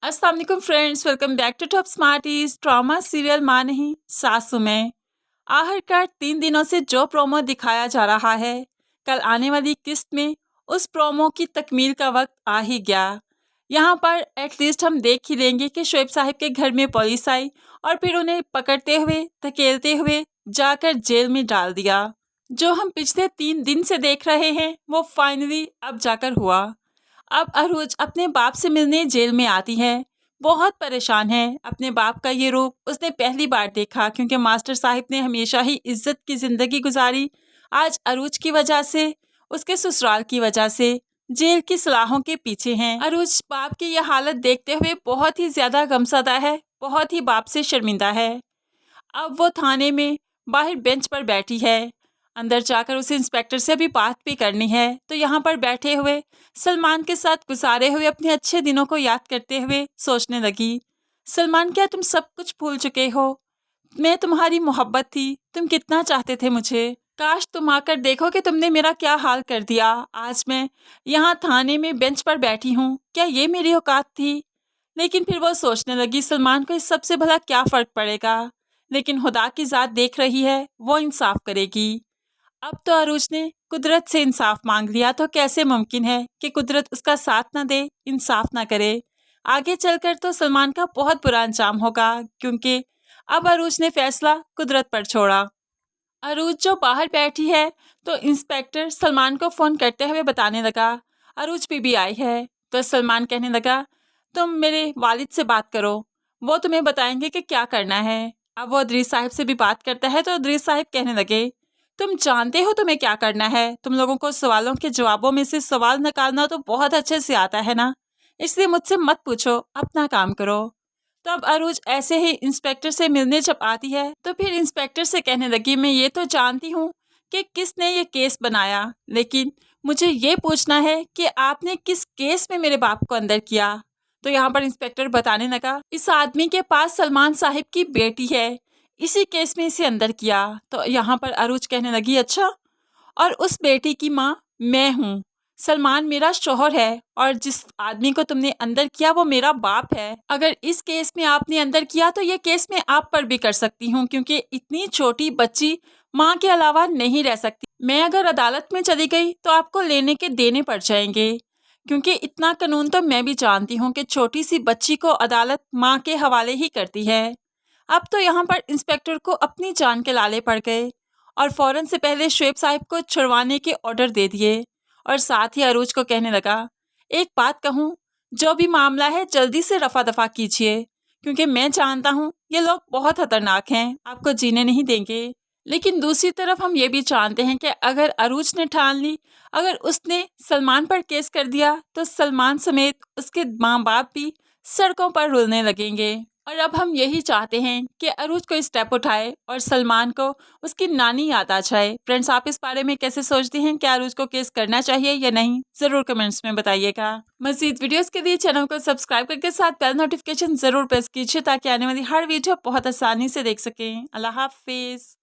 अस्सलाम वालेकुम friends, welcome back to top smarties. Drama serial माँ नहीं सासू में आखिरकार 3 दिनों से जो प्रोमो दिखाया जा रहा है, कल आने वाली किस्त में उस प्रोमो की तकमील का वक्त आ ही गया। यहाँ पर एटलीस्ट हम देख ही लेंगे कि शोएब साहब के घर में पुलिस आई और फिर उन्हें पकड़ते हुए धकेलते हुए जाकर जेल में डाल दिया। जो हम पिछले 3 दिन से देख रहे हैं वो फाइनली अब जाकर हुआ। अब अरूज अपने बाप से मिलने जेल में आती है। बहुत परेशान है। अपने बाप का ये रूप उसने पहली बार देखा, क्योंकि मास्टर साहिब ने हमेशा ही इज्जत की जिंदगी गुजारी। आज अरूज की वजह से, उसके ससुराल की वजह से जेल की सलाहों के पीछे हैं। अरूज बाप की यह हालत देखते हुए बहुत ही ज्यादा गमसदा है, बहुत ही बाप से शर्मिंदा है। अब वो थाने में बाहर बेंच पर बैठी है। अंदर जाकर उसे इंस्पेक्टर से भी बात भी करनी है, तो यहाँ पर बैठे हुए सलमान के साथ गुजारे हुए अपने अच्छे दिनों को याद करते हुए सोचने लगी, सलमान क्या तुम सब कुछ भूल चुके हो? मैं तुम्हारी मोहब्बत थी, तुम कितना चाहते थे मुझे। काश तुम आकर देखो कि तुमने मेरा क्या हाल कर दिया। आज मैं यहाँ थाने में बेंच पर बैठी हूँ, क्या ये मेरी औकात थी? लेकिन फिर वो सोचने लगी, सलमान को इस सबसे भला क्या फ़र्क पड़ेगा। लेकिन खुदा की ज़ात देख रही है, वो इंसाफ करेगी। अब तो अरूज ने कुदरत से इंसाफ मांग लिया, तो कैसे मुमकिन है कि कुदरत उसका साथ ना दे, इंसाफ ना करे। आगे चलकर तो सलमान का बहुत बुरा अंजाम होगा, क्योंकि अब अरूज ने फैसला कुदरत पर छोड़ा। अरूज जो बाहर बैठी है, तो इंस्पेक्टर सलमान को फ़ोन करते हुए बताने लगा, अरूज बीबी आई है। तो सलमान कहने लगा, तुम मेरे वालिद से बात करो, वो तुम्हें बताएंगे कि क्या करना है। अब वो अदरीस साहिब से भी बात करता है, तो अदरीस साहिब कहने लगे, तुम जानते हो तुम्हें क्या करना है। तुम लोगों को सवालों के जवाबों में से सवाल निकालना तो बहुत अच्छे से आता है ना, इसलिए मुझसे मत पूछो, अपना काम करो। तो अब अरूज ऐसे ही इंस्पेक्टर से मिलने जब आती है, तो फिर इंस्पेक्टर से कहने लगी, मैं ये तो जानती हूँ कि किसने ये केस बनाया, लेकिन मुझे ये पूछना है कि आपने किस केस में मेरे बाप को अंदर किया। तो यहाँ पर इंस्पेक्टर बताने लगा, इस आदमी के पास सलमान साहिब की बेटी है, इसी केस में इसे अंदर किया। तो यहाँ पर अरूज कहने लगी, अच्छा, और उस बेटी की माँ मैं हूँ। सलमान मेरा शोहर है और जिस आदमी को तुमने अंदर किया वो मेरा बाप है। अगर इस केस में आपने अंदर किया तो ये केस मैं आप पर भी कर सकती हूँ, क्योंकि इतनी छोटी बच्ची माँ के अलावा नहीं रह सकती। मैं अगर अदालत में चली गई तो आपको लेने के देने पड़ जाएंगे, क्योंकि इतना कानून तो मैं भी जानती हूँ कि छोटी सी बच्ची को अदालत माँ के हवाले ही करती है। अब तो यहाँ पर इंस्पेक्टर को अपनी जान के लाले पड़ गए और फौरन से पहले शोएब साहिब को छुड़वाने के ऑर्डर दे दिए और साथ ही अरूज को कहने लगा, एक बात कहूँ, जो भी मामला है जल्दी से रफा दफा कीजिए, क्योंकि मैं जानता हूँ ये लोग बहुत खतरनाक हैं, आपको जीने नहीं देंगे। लेकिन दूसरी तरफ हम ये भी जानते हैं कि अगर अरूज ने ठान ली, अगर उसने सलमान पर केस कर दिया, तो सलमान समेत उसके माँ बाप भी सड़कों पर रुलने लगेंगे। और अब हम यही चाहते हैं कि अरूज कोई स्टेप उठाए और सलमान को उसकी नानी याद आ जाए। फ्रेंड्स, आप इस बारे में कैसे सोचते हैं? क्या अरूज को केस करना चाहिए या नहीं? जरूर कमेंट्स में बताइएगा। मज़ीद वीडियोस के लिए चैनल को सब्सक्राइब करके साथ बेल नोटिफिकेशन जरूर प्रेस कीजिए, ताकि आने वाली हर वीडियो बहुत आसानी से देख सकें। अल्लाह हाफिज।